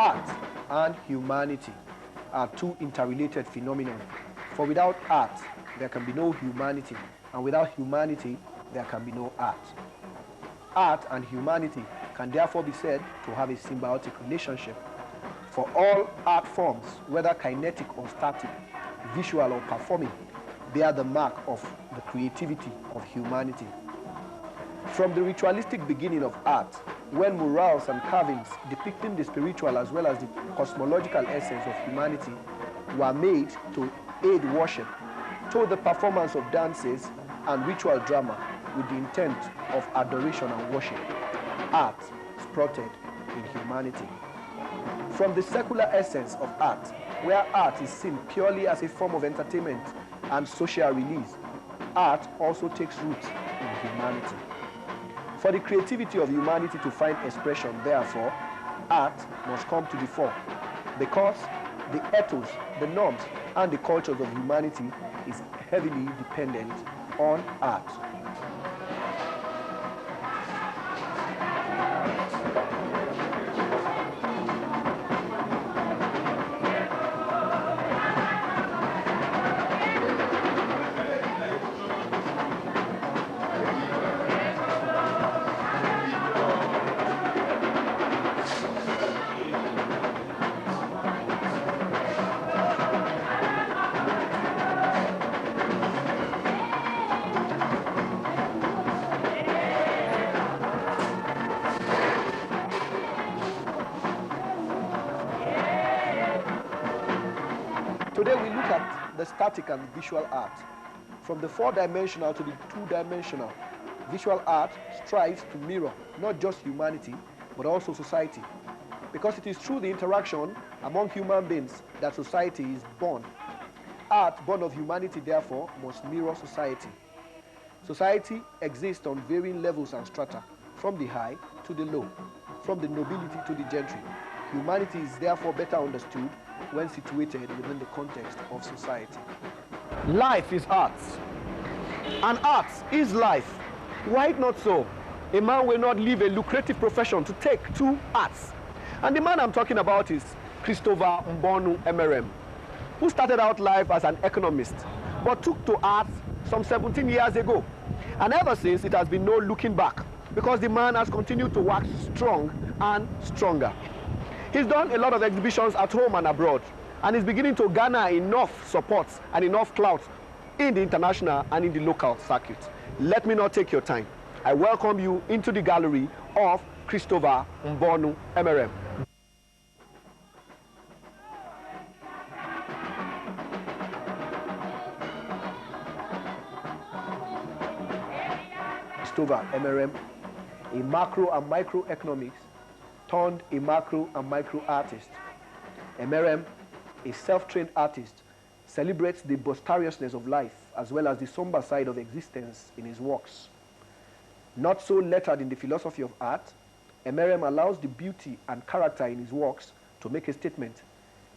Art and humanity are two interrelated phenomena. For without art, there can be no humanity, and without humanity, there can be no art. Art and humanity can therefore be said to have a symbiotic relationship. For all art forms, whether kinetic or static, visual or performing, bear the mark of the creativity of humanity. From the ritualistic beginning of art, when murals and carvings depicting the spiritual as well as the cosmological essence of humanity were made to aid worship, to the performance of dances and ritual drama with the intent of adoration and worship, art sprouted in humanity. From the secular essence of art, where art is seen purely as a form of entertainment and social release, art also takes roots in humanity. For the creativity of humanity to find expression, therefore, art must come to the fore, because the ethos, the norms, and the cultures of humanity is heavily dependent on art. Today we look at the static and visual art. From the four-dimensional to the two-dimensional, visual art strives to mirror not just humanity, but also society. Because it is through the interaction among human beings that society is born. Art, born of humanity, therefore, must mirror society. Society exists on varying levels and strata, from the high to the low, from the nobility to the gentry. Humanity is therefore better understood when situated within the context of society. Life is art, and art is life. Why not so? A man will not leave a lucrative profession to take to arts. And the man I'm talking about is Christopher Mbonu Emerem, who started out life as an economist, but took to arts some 17 years ago. And ever since, it has been no looking back, because the man has continued to wax strong and stronger. He's done a lot of exhibitions at home and abroad, and is beginning to garner enough support and enough clout in the international and in the local circuit. Let me not take your time. I welcome you into the gallery of Christopher Mbonu Emerem. Christopher Emerem, a macro and microeconomics turned a macro and micro artist. Emerem, a self-trained artist, celebrates the boisterousness of life as well as the somber side of existence in his works. Not so lettered in the philosophy of art, Emerem allows the beauty and character in his works to make a statement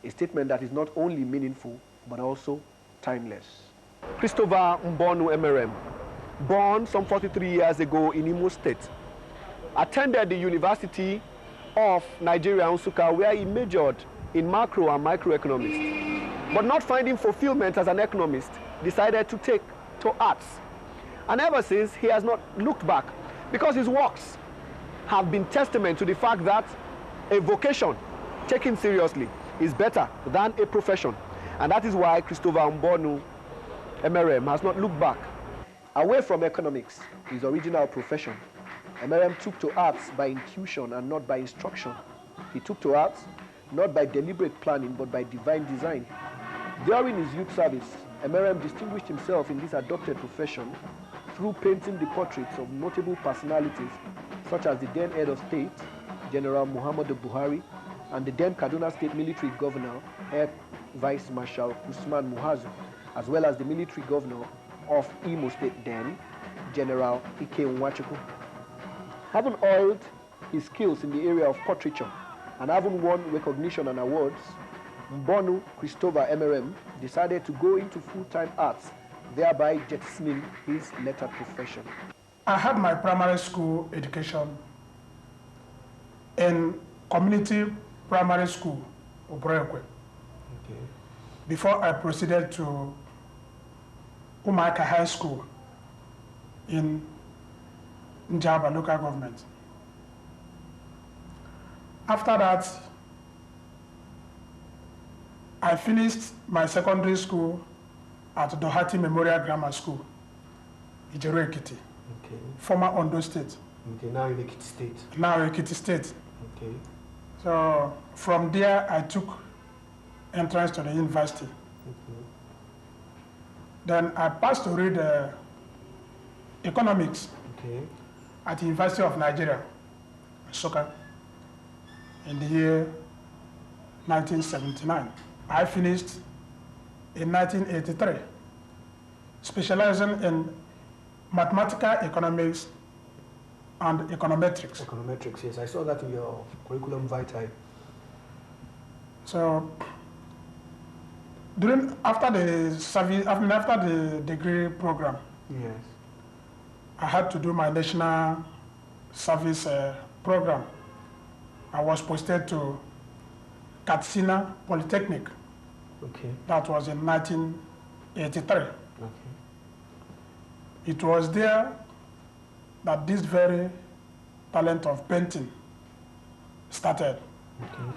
that is not only meaningful but also timeless. Christopher Mbonu Emerem, born some 43 years ago in Imo State, attended the University of Nigeria, Nsukka, where he majored in macro and microeconomics. But not finding fulfillment as an economist, decided to take to arts. And ever since, he has not looked back, because his works have been testament to the fact that a vocation taken seriously is better than a profession. And that is why Christopher Mbonu Emerem has not looked back. Away from economics, his original profession, Emerem took to arts by intuition and not by instruction. He took to arts not by deliberate planning but by divine design. During his youth service, Emerem distinguished himself in this adopted profession through painting the portraits of notable personalities such as the then head of state, General Muhammadu Buhari, and the then Kaduna State Military Governor, Air Vice Marshal Usman Muazu, as well as the military governor of Imo State then, General Ike Nwachukwu. Having oiled his skills in the area of portraiture and having won recognition and awards, Mbonu Christopher Emerem decided to go into full-time arts, thereby jettisoning his lettered profession. I had my primary school education in community primary school, Obrekwe. Okay. Before I proceeded to Umaka High School in Njaba local government. After that, I finished my secondary school at Dohati Memorial Grammar School, Ijeru Ekiti, Okay. former Ondo State. Okay, now in Ekiti State. Now Ekiti State. Okay. So from there, I took entrance to the university. Okay. Then I passed to read economics Okay. at the University of Nigeria, Nsukka, in the year 1979. I finished in 1983, specializing in mathematical economics and econometrics. Econometrics, yes. I saw that in your curriculum vitae. So after the service, after the degree program, Yes. I had to do my national service program. I was posted to Katsina Polytechnic. Okay. That was in 1983. Okay. It was there that this very talent of painting started. Okay.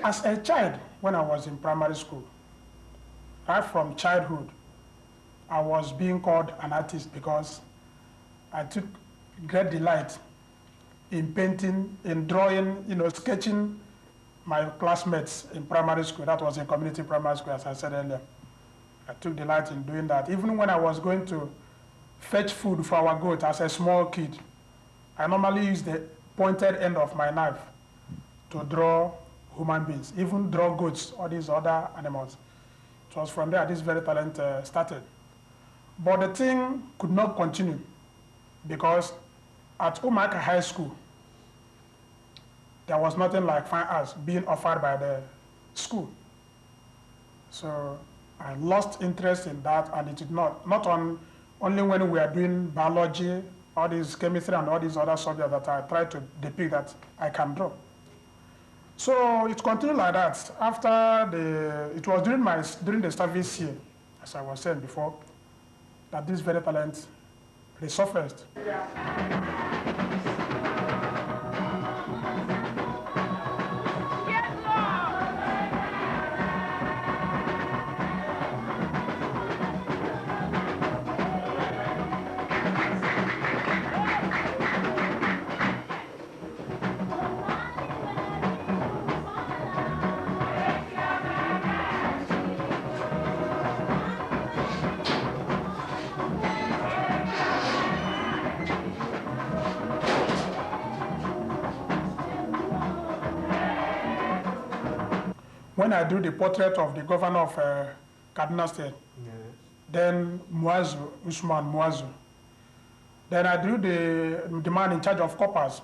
As a child, when I was in primary school, right from childhood, I was being called an artist because I took great delight in painting, in drawing, sketching my classmates in primary school. That was in community primary school, as I said earlier. I took delight in doing that. Even when I was going to fetch food for our goat as a small kid, I normally used the pointed end of my knife to draw human beings, even draw goats or these other animals. It was from there this very talent started. But the thing could not continue because at Umaka High School, there was nothing like fine arts being offered by the school. So I lost interest in that, and it did not only when we are doing biology, all these chemistry and all these other subjects that I tried to depict that I can draw. So it continued like that. It was during the service year, as I was saying before, that this very talent resurfaced. When I drew the portrait of the governor of Kaduna State, Yes. then Usman Muazu. Then I drew the man in charge of coppers,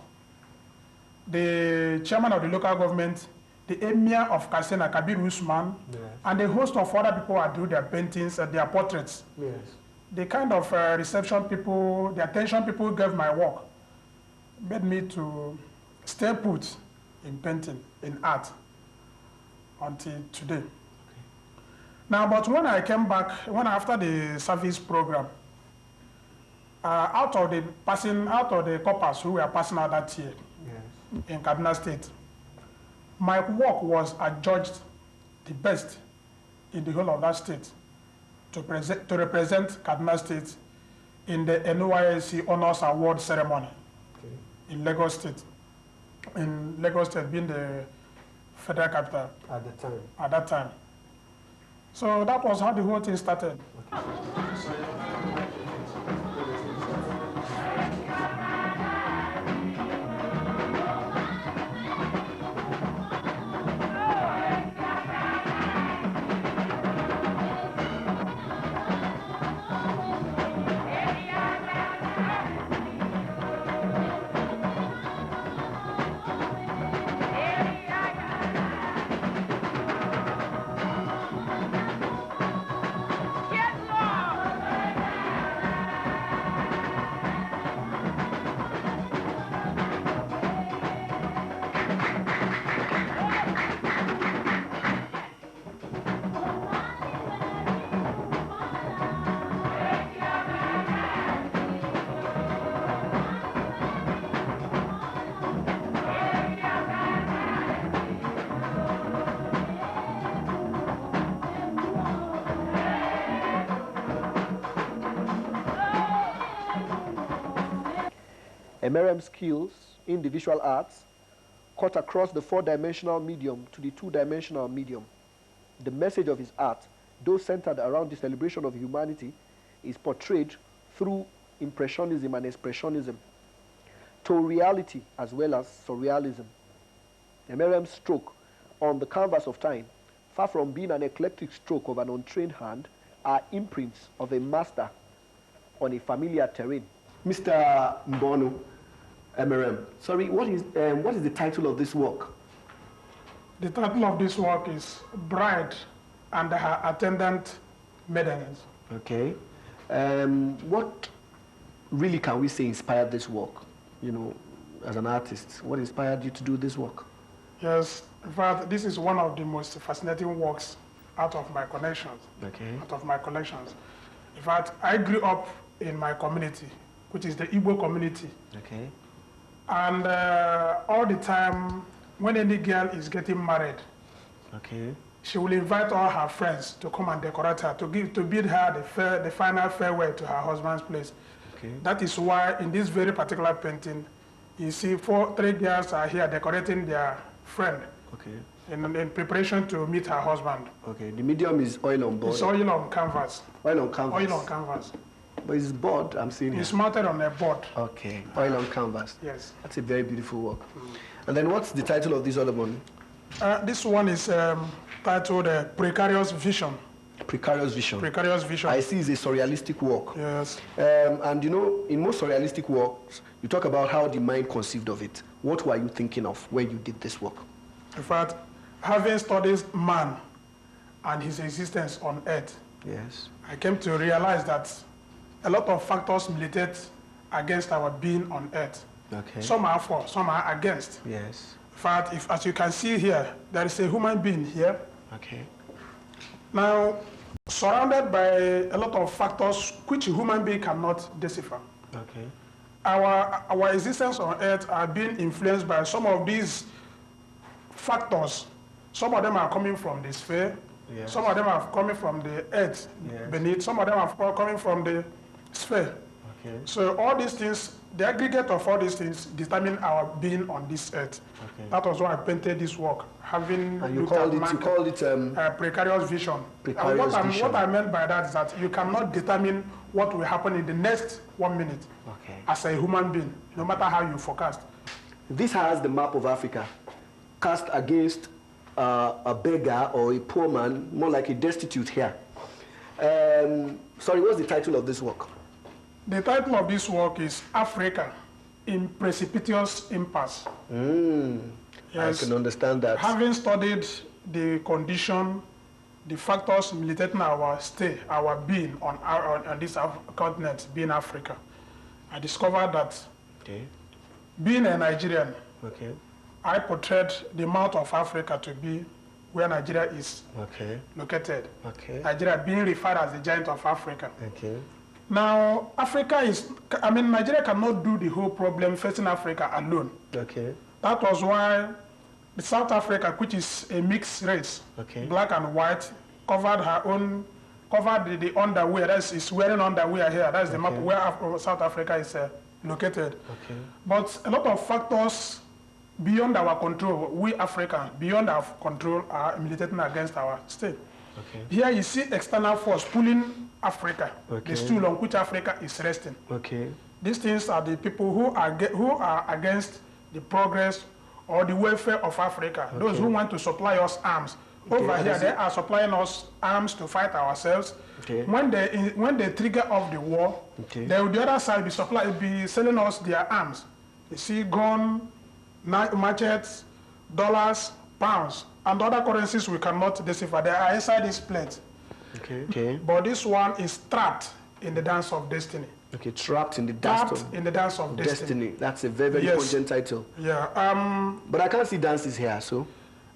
the chairman of the local government, the emir of Katsina, Kabir Usman, Yes. and a host of other people. I drew their paintings and their portraits. Yes. The kind of reception people, the attention people gave my work made me to stay put in painting, in art, until today. Okay. Now, but when I came back, after the service program, out of the coppers who were passing out that year, Yes. in Kaduna State, my work was adjudged the best in the whole of that state to represent Kaduna State in the NYSC Honors Award ceremony. Okay. In Lagos State. In Lagos State being the federal capital. At the time. At that time. So that was how the whole thing started. Okay. MRM skills in the visual arts cut across the four-dimensional medium to the two-dimensional medium. The message of his art, though centered around the celebration of humanity, is portrayed through impressionism and expressionism to reality as well as surrealism. MRM's stroke on the canvas of time, far from being an eclectic stroke of an untrained hand, are imprints of a master on a familiar terrain. Mr. Mbono, MRM, sorry, what is the title of this work? The title of this work is Bride and Her Attendant Maidens. Okay. What really can we say inspired this work, you know, as an artist? What inspired you to do this work? Yes, in fact, this is one of the most fascinating works out of my connections. Okay. Out of my collections. In fact, I grew up in my community, which is the Igbo community. Okay. And all the time, when any girl is getting married, okay, she will invite all her friends to come and decorate her, to bid her the final farewell to her husband's place. Okay. That is why in this very particular painting, you see three girls are here decorating their friend. Okay. In preparation to meet her husband. Okay. The medium is oil on board. It's oil on canvas. Oil on canvas. Oil on canvas. But it's board, I'm seeing. It's mounted on a board. Okay. Oil on canvas. Yes. That's a very beautiful work. And then what's the title of this other one? This one is titled Precarious Vision. Precarious Vision. Precarious Vision. I see it's a surrealistic work. Yes. And you know, in most surrealistic works, you talk about how the mind conceived of it. What were you thinking of when you did this work? In fact, having studied man and his existence on earth, yes, I came to realize that a lot of factors militate against our being on earth. Okay. Some are for, some are against. Yes. In fact, as you can see here, there is a human being here. Okay. Now, surrounded by a lot of factors which a human being cannot decipher. Okay. Our existence on earth are being influenced by some of these factors. Some of them are coming from the sphere. Yes. Some of them are coming from the earth beneath. Some of them are coming from the sphere. Okay. So all these things, the aggregate of all these things determine our being on this earth. Okay. That was why I painted this work, having and you called it precarious vision. Precarious vision. What I meant by that is that you cannot determine what will happen in the next 1 minute as a human being, no matter how you forecast. This has the map of Africa cast against a beggar or a poor man, more like a destitute here. Sorry, what's the title of this work? The title of this work is Africa in Precipitous Impasse. Yes, I can understand that. Having studied the condition, the factors militating our stay, our being on this continent, being Africa, I discovered that being a Nigerian, I portrayed the mouth of Africa to be where Nigeria is located. Nigeria being referred as the giant of Africa. Now, Nigeria cannot do the whole problem facing Africa alone. That was why the South Africa, which is a mixed race, black and white, covered the underwear. Is wearing underwear here. That's the map where South Africa is located. But a lot of factors beyond our control, we Africans, beyond our control, are militating against our state. Here you see external force pulling Africa, the stool on which Africa is resting. These things are the people who are against the progress or the welfare of Africa. Those who want to supply us arms. Over here, they are supplying us arms to fight ourselves. When they trigger off the war, they on the other side be selling us their arms. You see, gun, machetes, dollars, pounds, and other currencies we cannot decipher. They are inside this plate. But this one is trapped in the dance of destiny. Trapped in the dance of destiny. That's a very, very pungent title. Yeah. But I can't see dances here, so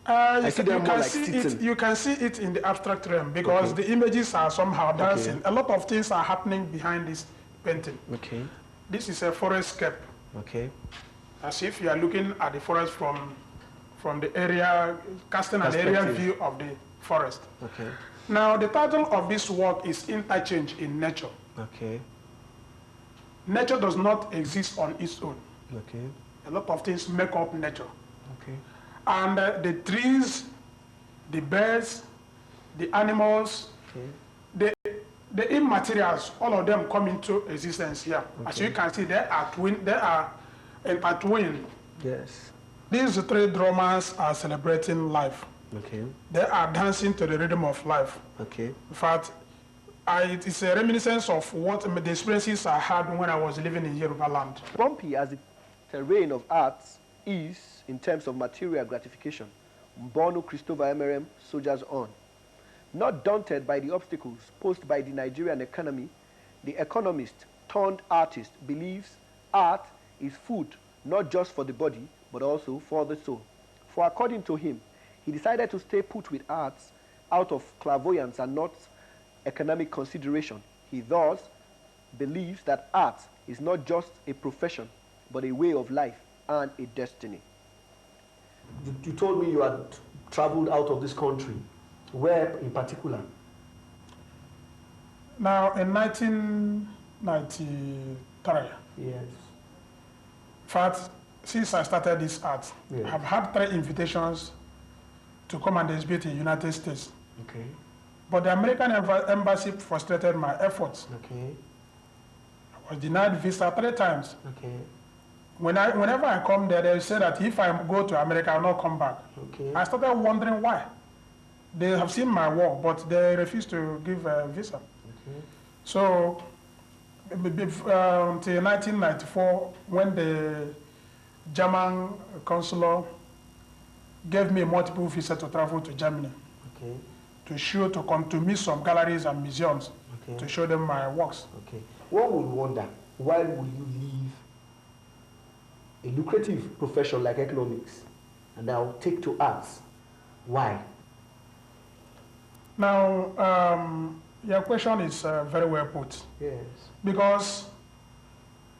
I see them more like sitting. You can see it in the abstract realm because the images are somehow dancing. A lot of things are happening behind this painting. This is a forest scape. As if you are looking at the forest from the area, casting an aerial view of the forest. Now, the title of this work is Interchange in Nature. Nature does not exist on its own. Okay. A lot of things make up nature. Okay. And the trees, the birds, the animals, Okay. the immaterials, all of them come into existence here. Okay. As you can see, they are intertwined. Yes. These three drummers are celebrating life. Okay. They are dancing to the rhythm of life. Okay. In fact, it is a reminiscence of what the experiences I had when I was living in Yoruba land. Bumpy as the terrain of arts is in terms of material gratification, Bono Christopher Emerem soldiers on. Not daunted by the obstacles posed by the Nigerian economy, the economist turned artist believes art is food not just for the body but also for the soul. For according to him, he decided to stay put with arts out of clairvoyance and not economic consideration. He thus believes that art is not just a profession but a way of life and a destiny. You told me you had traveled out of this country. Where in particular? Now, in 1993, Yes. in fact, since I started this art, Yes. I've had 3 invitations to come and exhibit in the United States. Okay. But the American embassy frustrated my efforts. Okay. I was denied visa 3 times. Okay. Whenever I come there, they say that if I go to America, I'll not come back. Okay. I started wondering why. They have seen my work, but they refuse to give a visa. Okay. So, until 1994, when the German consular gave me multiple visas to travel to Germany, Okay. to come to meet some galleries and museums, Okay. to show them my works. Okay. One would wonder, why would you leave a lucrative profession like economics and now take to arts? Why? Now, your question is very well put. Yes. Because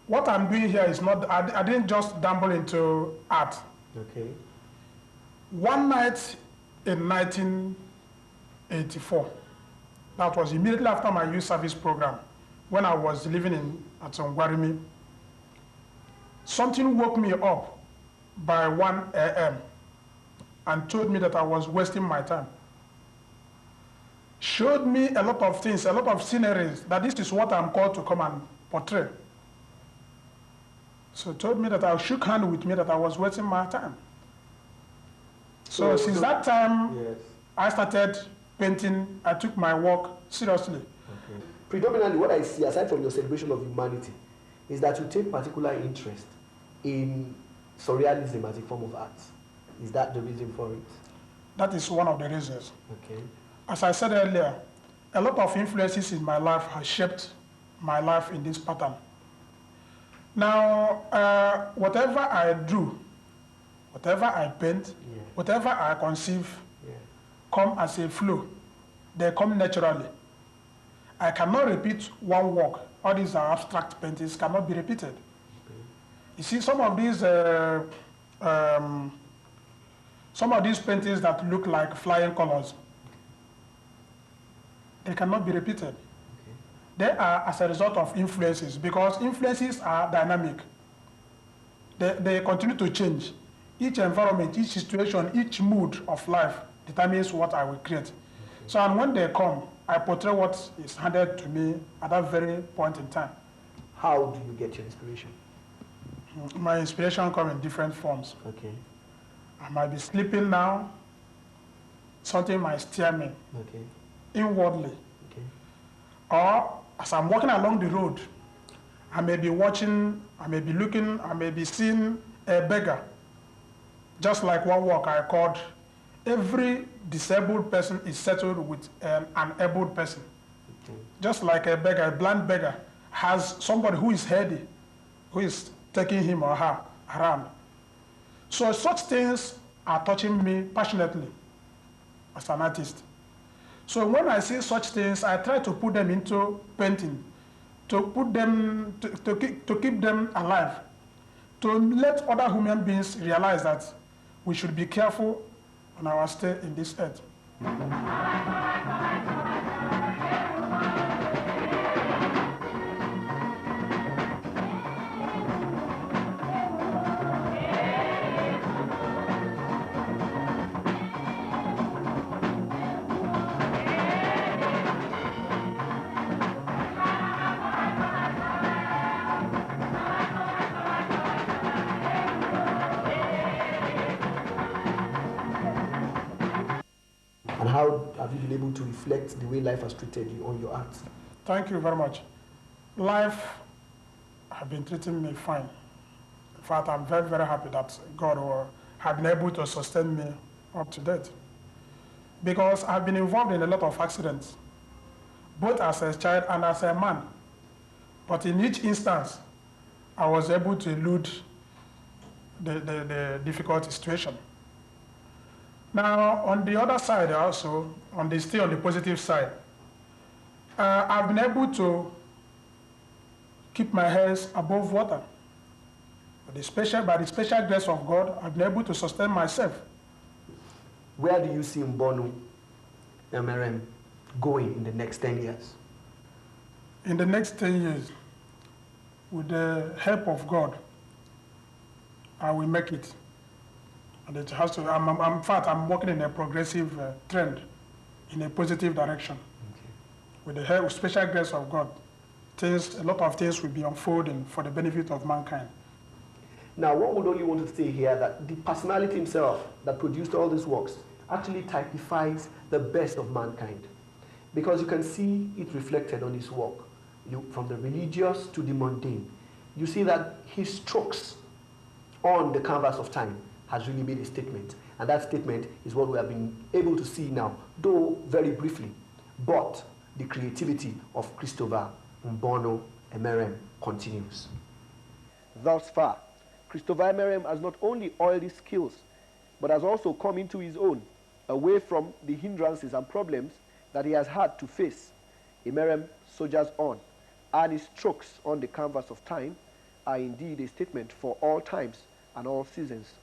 what I'm doing here is not, I didn't just dabble into art. Okay. One night in 1984, that was immediately after my youth service program, when I was living at Ongwarimi, something woke me up by 1 a.m. and told me that I was wasting my time. Showed me a lot of things, a lot of sceneries, that this is what I'm called to come and portray. So told me that I shook hand with me that I was wasting my time. So since that time, yes. I started painting. I took my work seriously. Okay. Predominantly, what I see, aside from your celebration of humanity, is that you take particular interest in surrealism as a form of art. Is that the reason for it? That is one of the reasons. Okay. As I said earlier, a lot of influences in my life have shaped my life in this pattern. Now, whatever I do, whatever I paint, Yeah. whatever I conceive, Yeah. come as a flow. They come naturally. I cannot repeat one work. All these are abstract paintings, cannot be repeated. Okay. You see, some of these paintings that look like flying colors, they cannot be repeated. Okay. They are as a result of influences, because influences are dynamic. They continue to change. Each environment, each situation, each mood of life determines what I will create. Okay. So, and when they come, I portray what is handed to me at that very point in time. How do you get your inspiration? My inspiration comes in different forms. Okay. I might be sleeping now, something might steer me Okay. inwardly. Okay. Or as I'm walking along the road, I may be watching, I may be looking, I may be seeing a beggar. Just like one work I called, every disabled person is settled with an abled person. Okay. Just like a beggar, a blind beggar, has somebody who is healthy, who is taking him or her around. So such things are touching me passionately as an artist. So when I see such things, I try to put them into painting, to put them, to keep them alive, to let other human beings realize that we should be careful on our stay in this earth. been able to reflect the way life has treated you on your art? Thank you very much. Life has been treating me fine. In fact, I'm very, very happy that God has been able to sustain me up to date. Because I've been involved in a lot of accidents, both as a child and as a man. But in each instance, I was able to elude the difficult situation. Now, on the other side also, still on the positive side, I've been able to keep my head above water. By the special grace of God, I've been able to sustain myself. Where do you see Mbonu MRM going in the next 10 years? In the next 10 years, with the help of God, I will make it. And it has to, in fact, I'm working in a progressive trend, in a positive direction. Okay. With the help, special grace of God, a lot of things will be unfolding for the benefit of mankind. Now, what would only want to say here that the personality himself that produced all these works actually typifies the best of mankind, because you can see it reflected on his work. From the religious to the mundane, you see that his strokes on the canvas of time has really made a statement, and that statement is what we have been able to see now, though very briefly. But the creativity of Christopher Mbonu Emerem continues. Thus far, Christopher Emerem has not only oiled his skills, but has also come into his own, away from the hindrances and problems that he has had to face. Emerem soldiers on, and his strokes on the canvas of time are indeed a statement for all times and all seasons.